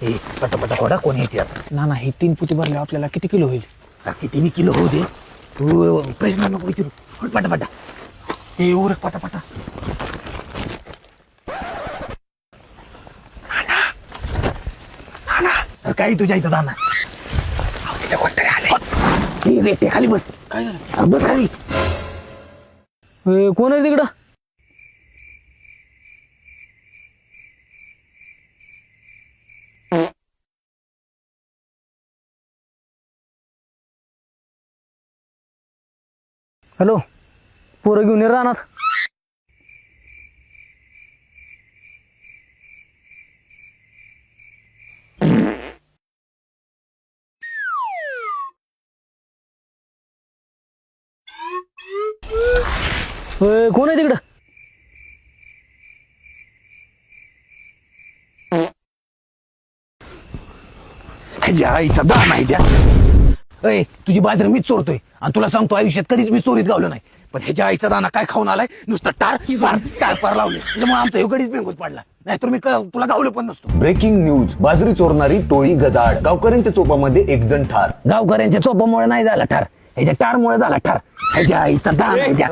ए पटापटा खोडा कोण यायची आता ना ना हे 3 पोती भरले आपल्याला किती किलो होईल? किती बी किलो होऊ दे तू प्रश्न नको विचारू हट पटापटा ए उरक पटापटा अरे काही तुझ्या इथं दाना तिथे कोणतरी आले रेटे खाली बस काय झालं बस खाली कोण आहे तिकडं? हॅलो, पोरं घेऊन ये रानात. कोण आहे तिकडं? आईचा दाना ह्याच्या अय तुझी बाजरी मीच चोरतोय आणि तुला सांगतो आयुष्यात कधीच मी चोरीत गावलो नाही पण ह्याच्या आईचा दाना काय खाऊन आलाय नुसतं टार पार लावले त्याच्यामुळे आमचा एवढीच बेंगूत पडला नाहीतर मी तुला गावलो पण नसतो. Breaking news. बाजरी चोरणारी टोळी गजाआड. गावकऱ्यांच्या चोपामध्ये एक जण ठार. गावकऱ्यांच्या चोपामुळे नाही झाला ठार ह्याच्या टारमुळे झाला ठार ह्याच्या आईचा दाना ह्याच्या